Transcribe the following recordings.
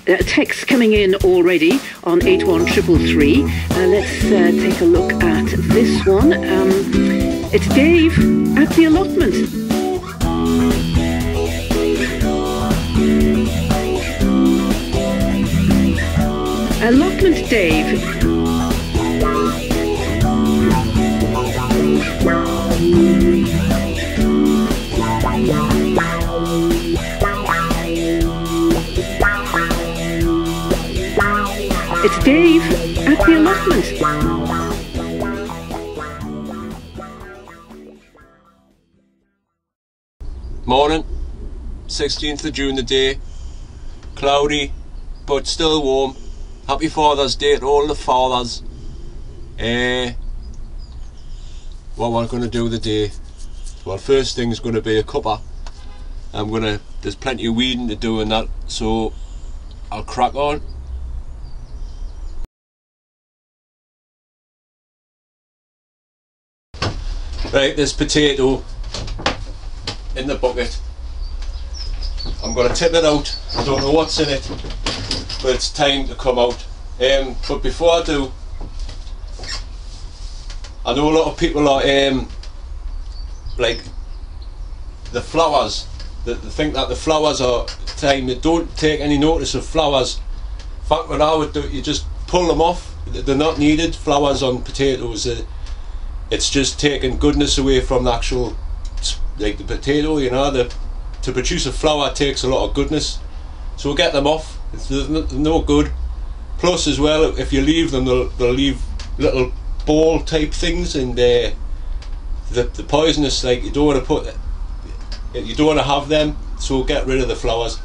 texts coming in already on 81333. Let's take a look at this one. It's Dave at the allotment. Allotment Dave. It's Dave at the allotment. Morning, 16th of June the day. Cloudy, but still warm. Happy Father's Day to all the fathers. What we're going to do today? Well, first thing's going to be a cuppa. There's plenty of weeding to do and that, so I'll crack on. Right, there's potato in the bucket. I'm going to tip it out. I don't know what's in it, but it's time to come out. But before I do, I know a lot of people are like the flowers. They think that the flowers are time. They don't take any notice of flowers. In fact, what I would do, you just pull them off. They're not needed. Flowers on potatoes. It's just taking goodness away from the actual, like the potato, you know. To produce a flower takes a lot of goodness, so we'll get them off. It's no good. Plus as well, if you leave them, they'll leave little ball type things, and the poisonous, like you don't want to have them, so we'll get rid of the flowers.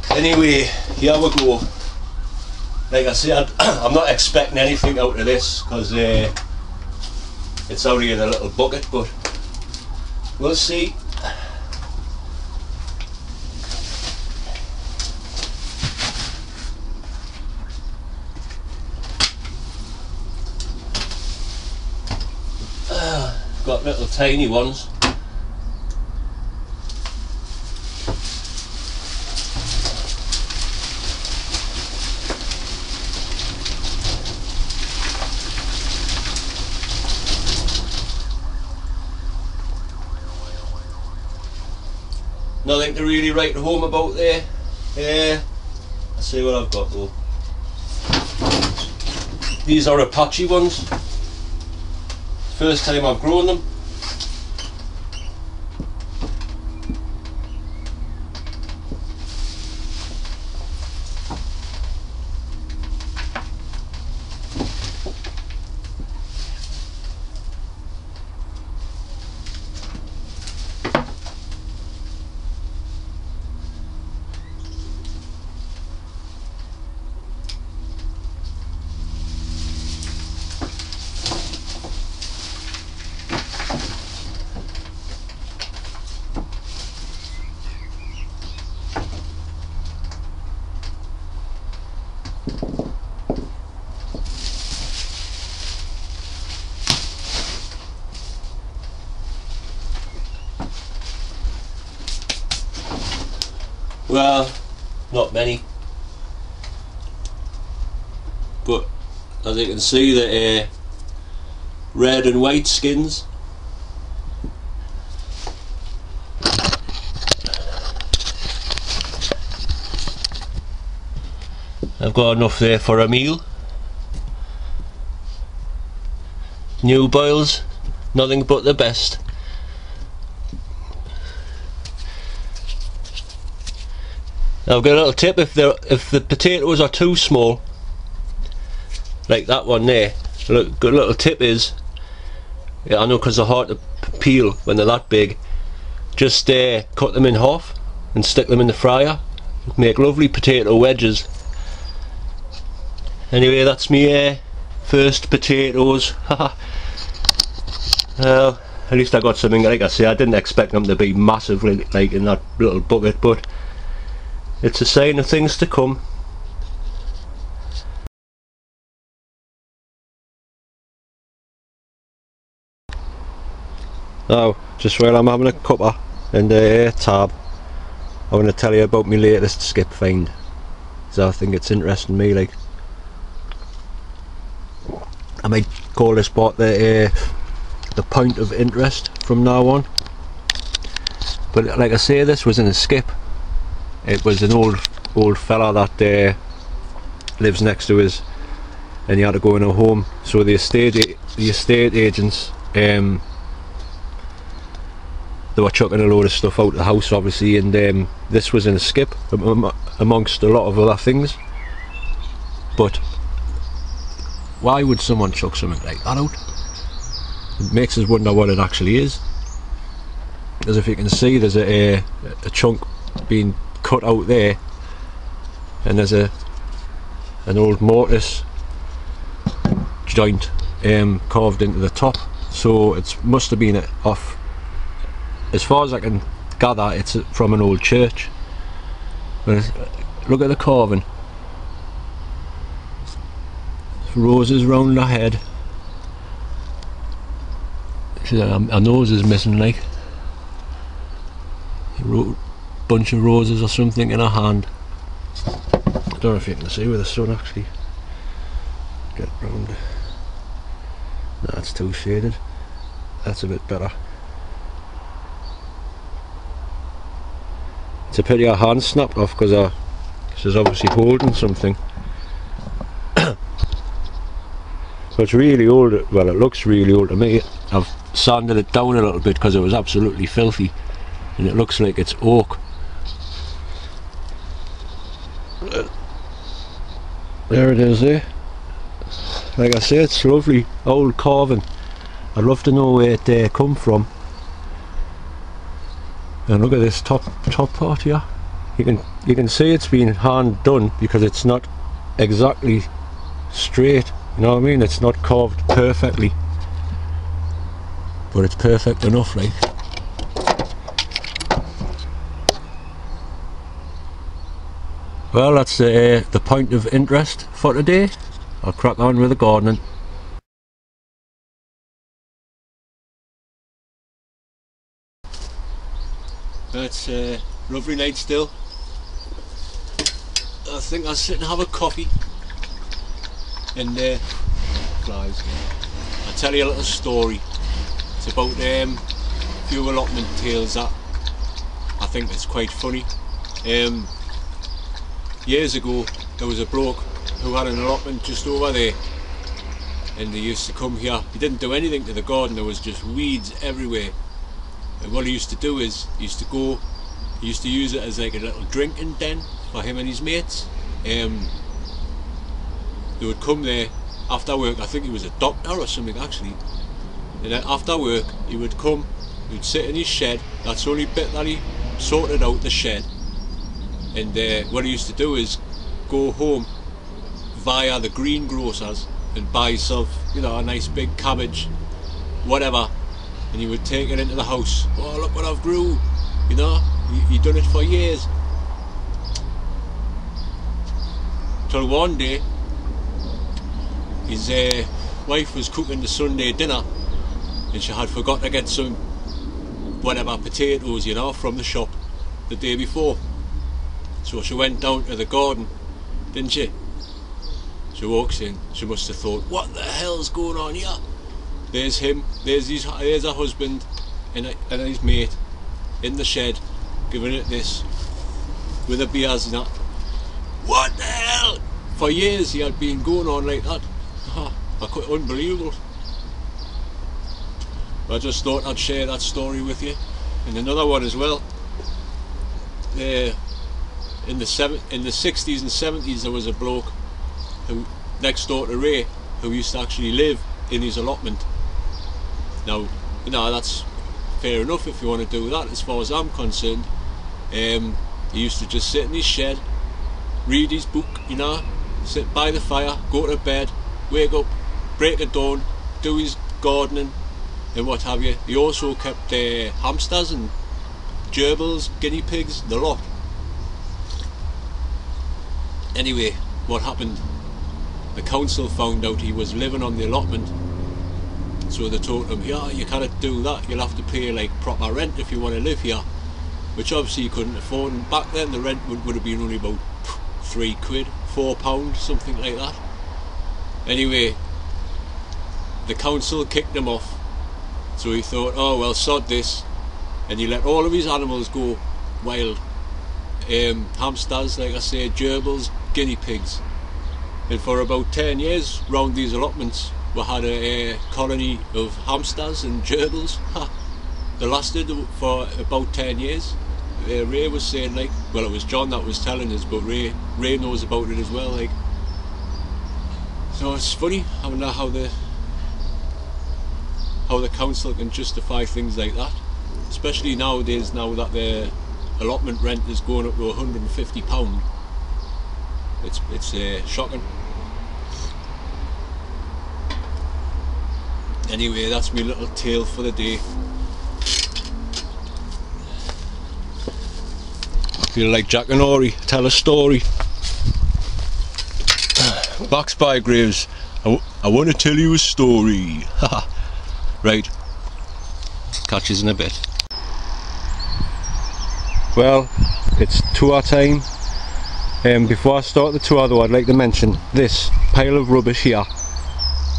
Anyway, here we go. Like I said, I'm not expecting anything out of this because it's only in a little bucket, but we'll see. Got little tiny ones. Nothing to really write home about there. Let's see what I've got though. These are Apache ones. First time I've grown them. Well, not many, but as you can see, the red and white skins. I've got enough there for a meal. New boils, nothing but the best. I've got a little tip: if the potatoes are too small, like that one there, look, good little tip is, yeah, I know because they're hard to peel when they're that big, just cut them in half and stick them in the fryer. Make lovely potato wedges. Anyway, that's me first potatoes. Well, at least I got something. Like I say, I didn't expect them to be massively like in that little bucket, but it's a sign of things to come. Now, just while I'm having a cuppa and a tab, I want to tell you about my latest skip find. so I think it's interesting me. Like, I might call this part the point of interest from now on. But like I say, this was in a skip. It was an old fella that lives next to us, and he had to go in a home. So the estate agents, they were chucking a load of stuff out of the house, obviously, and this was in a skip amongst a lot of other things. But why would someone chuck something like that out? It makes us wonder what it actually is. As if you can see, there's a chunk being cut out there, and there's an old mortise joint carved into the top, so it must have been off, as far as I can gather, it's from an old church. But look at the carving, roses round the head. Her nose is missing, like a bunch of roses or something in her hand. I don't know if you can see with the sun actually. Get round. No, it's too shaded. That's a bit better. It's a pity her hand snapped off, because she's obviously holding something. So it's really old. Well, it looks really old to me. I've sanded it down a little bit because it was absolutely filthy, and it looks like it's oak. There it is there. Like I say, it's lovely old carving. I'd love to know where it come from. And look at this top part here. You can see it's been hand done, because it's not exactly straight. You know what I mean? It's not carved perfectly, but it's perfect enough, like. Well, that's the point of interest for today. I'll crack on with the gardening. It's a lovely night still. I think I'll sit and have a coffee and flies. I'll tell you a little story. It's about a few allotment tales that I think it's quite funny. Years ago there was a bloke who had an allotment just over there, and they used to come here. He didn't do anything to the garden, there was just weeds everywhere. And what he used to do is, he used to use it as like a little drinking den for him and his mates. They would come there after work. I think he was a doctor or something actually, and then after work he would come, he would sit in his shed. That's the only bit that he sorted out, the shed. And what he used to do is go home via the greengrocers and buy himself, you know, a nice big cabbage, whatever, and he would take it into the house. Oh, look what I've grew, you know. He done it for years, till one day his wife was cooking the Sunday dinner, and she had forgot to get some whatever potatoes, you know, from the shop the day before. So she went down to the garden, didn't she? She walks in, she must have thought, what the hell's going on here? There's him, there's her husband and his mate in the shed, giving it this, with the beers and that. What the hell? For years he had been going on like that. Unbelievable. I just thought I'd share that story with you. And another one as well. In the 60s and 70s there was a bloke who, next door to Ray, who used to actually live in his allotment. Now, you know, that's fair enough if you want to do that, as far as I'm concerned. He used to just sit in his shed, read his book, you know, sit by the fire, go to bed, wake up, break of dawn, do his gardening and what have you. He also kept hamsters and gerbils, guinea pigs, the lot. Anyway, what happened? The council found out he was living on the allotment, so they told him, yeah, you cannot do that, you'll have to pay like proper rent if you want to live here, which obviously he couldn't afford. And back then the rent would have been only about £3, £4, something like that. Anyway, the council kicked him off, so he thought, oh well, sod this, and he let all of his animals go wild. Hamsters, like I say, gerbils, guinea pigs. And for about 10 years round these allotments we had a colony of hamsters and gerbils. They lasted for about 10 years. Ray was saying, like, well, it was John that was telling us, but Ray knows about it as well, like. So it's funny, I wonder how the council can justify things like that, especially nowadays, now that the allotment rent is going up to £150. It's shocking. Anyway, that's my little tale for the day. Feel like Jack and Ori, tell a story. Back by Graves, I want to tell you a story. Right, catch us in a bit. Well, it's tour time. Before I start the tour though, I'd like to mention this pile of rubbish here.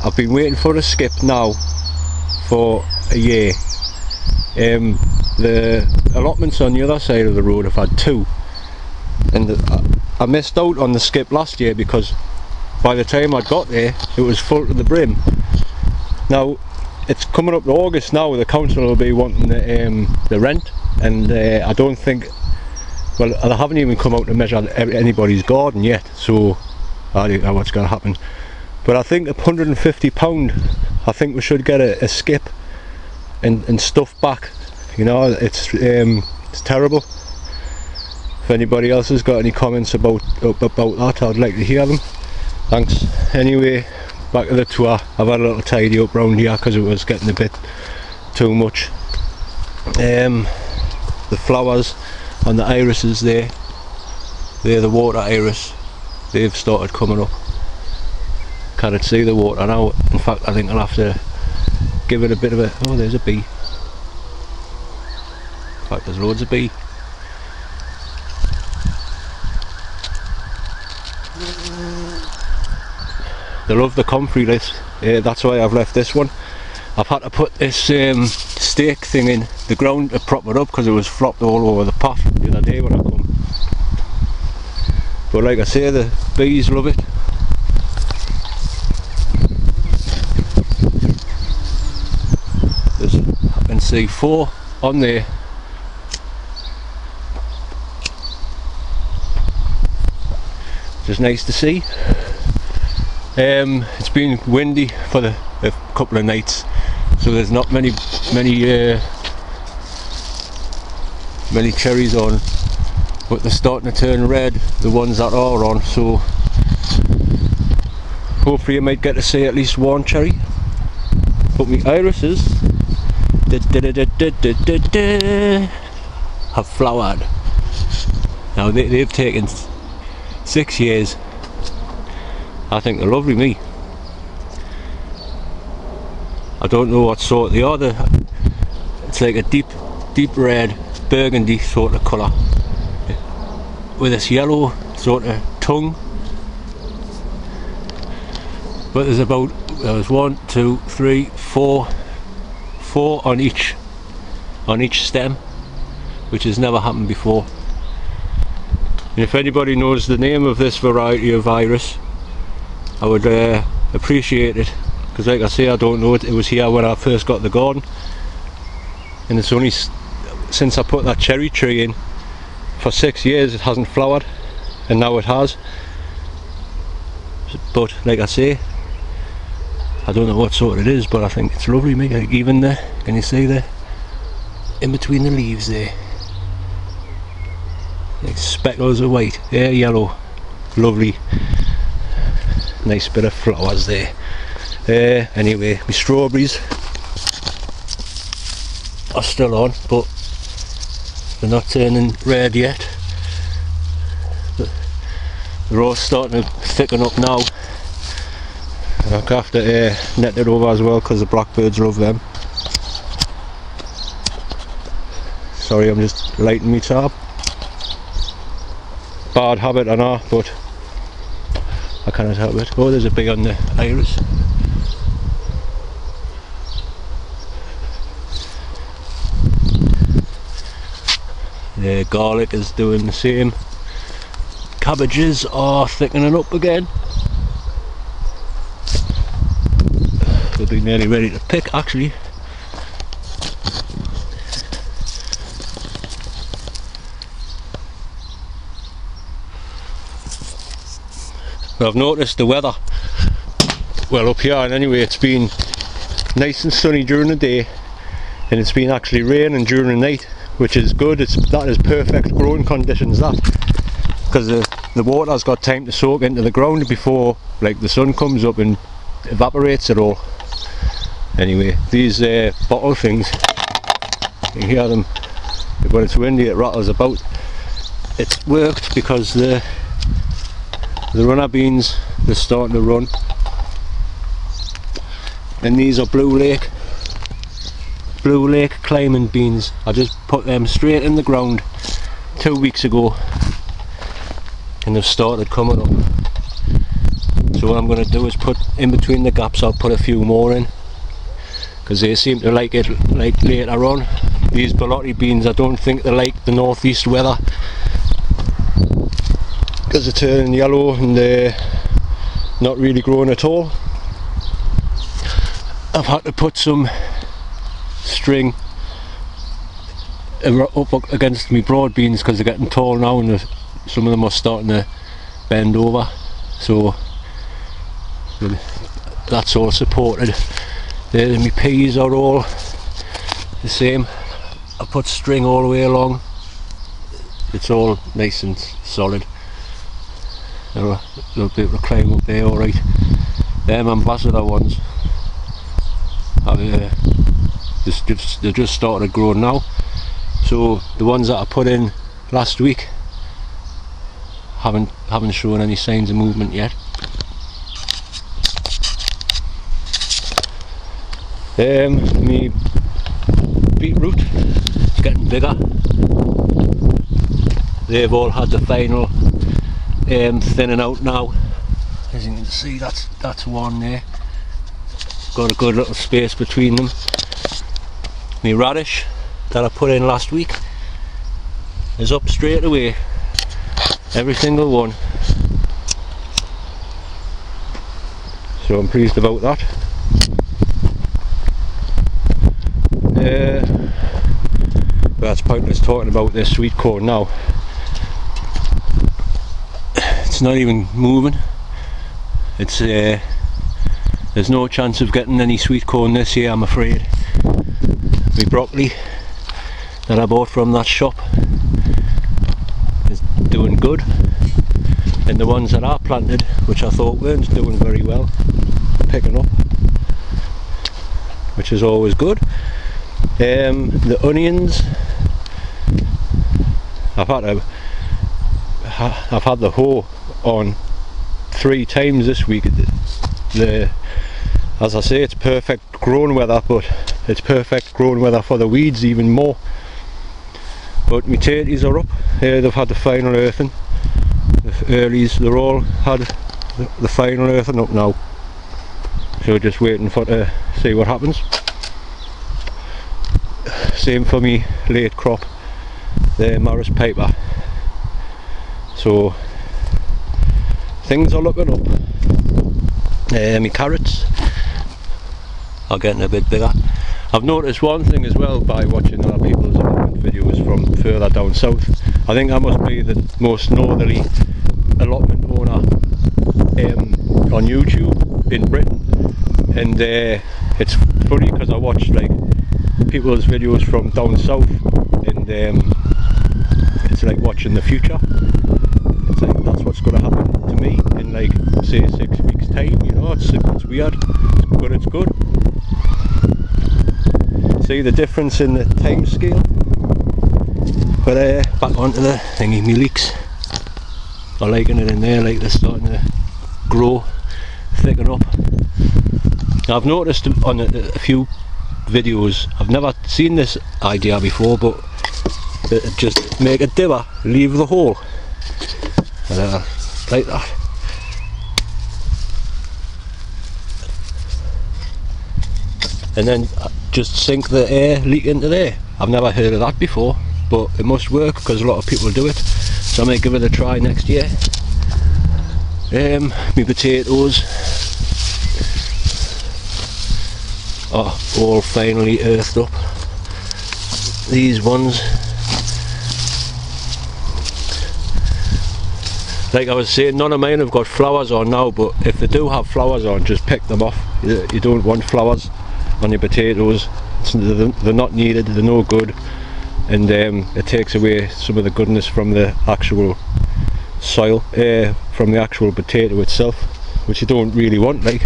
I've been waiting for a skip now for a year. The allotments on the other side of the road have had two, and I missed out on the skip last year because by the time I got there it was full to the brim. Now it's coming up to August now, the council will be wanting the rent, and I don't think, well, they haven't even come out to measure anybody's garden yet, so I don't know what's going to happen. But I think £150, I think we should get a skip and stuff back. You know, it's terrible. If anybody else has got any comments about that, I'd like to hear them. Thanks. Anyway, back to the tour. I've had a little tidy up round here because it was getting a bit too much. The flowers on the irises there, they're the water iris. They've started coming up. Can't see the water now. In fact, I think I'll have to give it a bit of a... oh, there's a bee. In fact, there's loads of bee. They love the comfrey, this. That's why I've left this one. I've had to put this stake thing in the ground to prop it up because it was flopped all over the path the other day when I come. But like I say, the bees love it. I can see 4 on there. Just nice to see. It's been windy for a couple of nights, so there's not many cherries on, but they're starting to turn red, the ones that are on, so hopefully you might get to see at least one cherry. But my irises have flowered. Now they've taken 6 years. I think they're lovely, me. I don't know what sort they are. It's like a deep red, burgundy sort of colour with this yellow sort of tongue. But there's about, there's 1, 2, 3, 4 on each stem, which has never happened before. And if anybody knows the name of this variety of iris, I would appreciate it, because like I say, I don't know it. It was here when I first got the garden, and it's only since I put that cherry tree in for 6 years it hasn't flowered, and now it has. But like I say, I don't know what sort it is, but I think it's lovely, mate. Like, even there, can you see there, in between the leaves there, like speckles of white, there, yellow, lovely. Nice bit of flowers there. Anyway, my strawberries are still on, but they're not turning red yet. They're all starting to thicken up now. I'll have to net it over as well because the blackbirds love them. Sorry, I'm just lighting my tab. bad habit or not, but I cannot help it. Oh, there's a bee on the iris. The garlic is doing the same. Cabbages are thickening up again. They'll be nearly ready to pick actually. But I've noticed the weather, well up here and anyway, it's been nice and sunny during the day and it's been actually raining during the night, which is good. That is perfect growing conditions, that, because the water's got time to soak into the ground before like the sun comes up and evaporates it all. Anyway, these bottle things, you can hear them when it's windy, it rattles about. It's worked because the runner beans, they're starting to run, and these are Blue Lake climbing beans. I just put them straight in the ground 2 weeks ago and they've started coming up. So what I'm going to do is put in between the gaps, I'll put a few more in because they seem to like it like later on. These Allotment beans, I don't think they like the northeast weather because they're turning yellow and they're not really growing at all. I've had to put some string up against my broad beans because they're getting tall now and some of them are starting to bend over, so that's all supported. My peas are all the same. I put string all the way along, it's all nice and solid. They'll be able to climb up there alright. Them ambassador ones, they just started growing now. So the ones that I put in last week haven't shown any signs of movement yet. Me beetroot is getting bigger. They've all had the final thinning out now. As you can see, that's one there. Got a good little space between them. My radish that I put in last week is up straight away, every single one. So I'm pleased about that. That's pointless talking about this sweet corn now. It's not even moving. It's there's no chance of getting any sweet corn this year, I'm afraid. My broccoli that I bought from that shop is doing good, and the ones that I planted, which I thought weren't doing very well, are picking up, which is always good. The onions, I've had the hoe on 3 times this week. As I say, it's perfect growing weather, but it's perfect growing weather for the weeds even more. But my tatties are up. They've had the final earthing. The earlies, they're all had the final earthing up now. So just waiting to see what happens. Same for me late crop, the Morris paper. So things are looking up. My carrots are getting a bit bigger. I've noticed one thing as well by watching other people's allotment videos from further down south. I think I must be the most northerly allotment owner on YouTube in Britain, and it's funny because I watch like people's videos from down south, and it's like watching the future. It's like that's what's going to happen to me in like say 6 weeks time, you know. It's weird, but it's good. See the difference in the time scale. But back onto the thingy, me leeks. I'm liking it in there, like they're starting to grow, thicken up. I've noticed on a few videos, I've never seen this idea before, but just make a dibber, leave the hole, like that. And then just sink the air leak into there. I've never heard of that before, but it must work because a lot of people do it, so I might give it a try next year. My potatoes are all finally earthed up. These ones, like I was saying, none of mine have got flowers on now, but if they do have flowers on, just pick them off. You don't want flowers on your potatoes. They're not needed, they're no good, and it takes away some of the goodness from the actual soil, from the actual potato itself, which you don't really want. Like,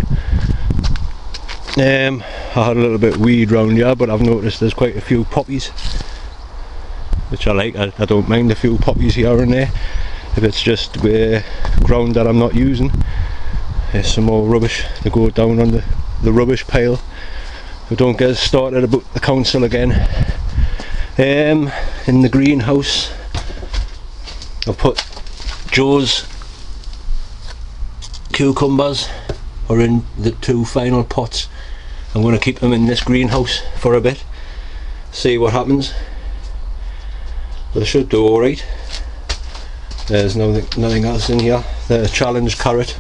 I had a little bit of weed round here, but I've noticed there's quite a few poppies, which I like. I don't mind a few poppies here and there if it's just ground that I'm not using. There's some more rubbish to go down on the rubbish pile. So don't get us started about the council again. In the greenhouse, I've put Joe's cucumbers are in the 2 final pots. I'm going to keep them in this greenhouse for a bit, see what happens, but I should do alright. There's nothing else in here. The challenge carrot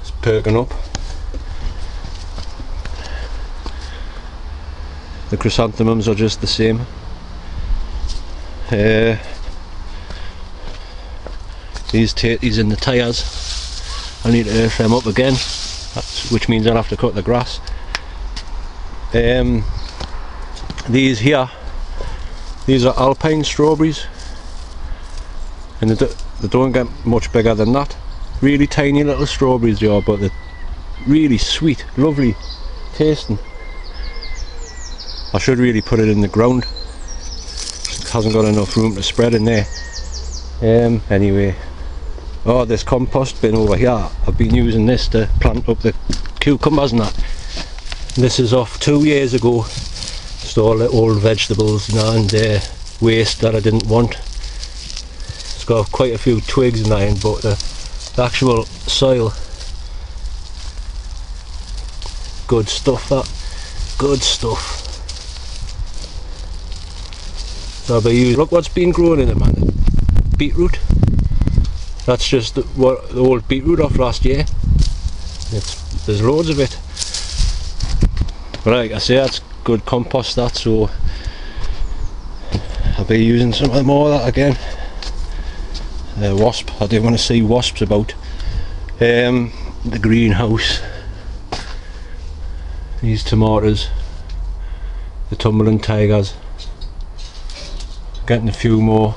is perking up. The chrysanthemums are just the same. These tatties in the tyres, I need to earth them up again, which means I'll have to cut the grass. These here, these are alpine strawberries, and they don't get much bigger than that. Really tiny little strawberries they are, but they're really sweet, lovely tasting. I should really put it in the ground. It hasn't got enough room to spread in there. Anyway, this compost bin over here, I've been using this to plant up the cucumbers and that. This is off 2 years ago. Just all the old vegetables and waste that I didn't want. It's got quite a few twigs in that, but the actual soil, good stuff. That good stuff. So I'll be using, look what's been growing in it, man. Beetroot. That's just the old beetroot off last year. There's loads of it. But like I say, that's good compost, that, so I'll be using some more of that again. Wasp, I do want to see wasps about. The greenhouse. These tomatoes. The tumbling tigers. Getting a few more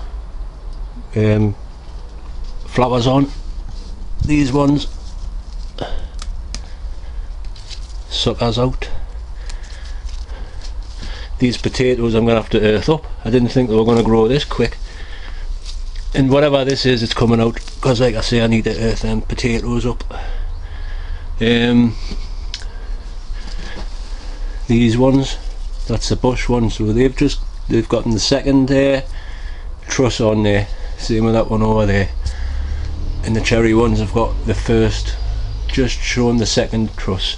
flowers on. These ones, suckers out. These potatoes I'm going to have to earth up. I didn't think they were going to grow this quick, and whatever this is, it's coming out, because like I say, I need to earth them potatoes up. These ones, that's the bush one, so they've gotten the second truss on there, same with that one over there, and the cherry ones have got the first, just showing the second truss.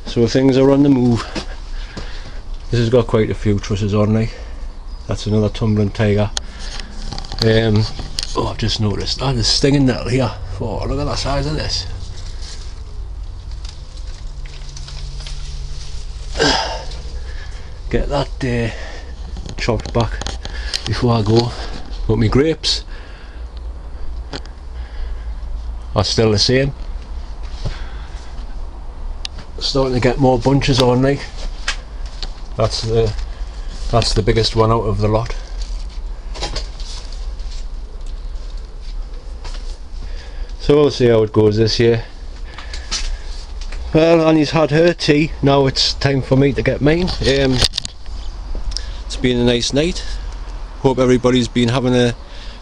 So things are on the move. This has got quite a few trusses on, like. That's another tumbling tiger. I've just noticed there's stinging nettle here. Oh, look at the size of this. Get that chopped back before I go. But my grapes are still the same. Starting to get more bunches on, like. That's the biggest one out of the lot. So we'll see how it goes this year. Well, Annie's had her tea, now it's time for me to get mine. It's been a nice night. Hope everybody's been having a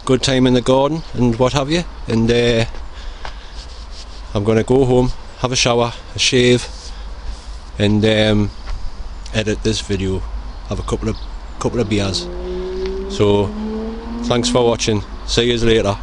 good time in the garden and what have you. And I'm going to go home, have a shower, a shave, and edit this video. Have a couple of beers. So Thanks for watching. See you later.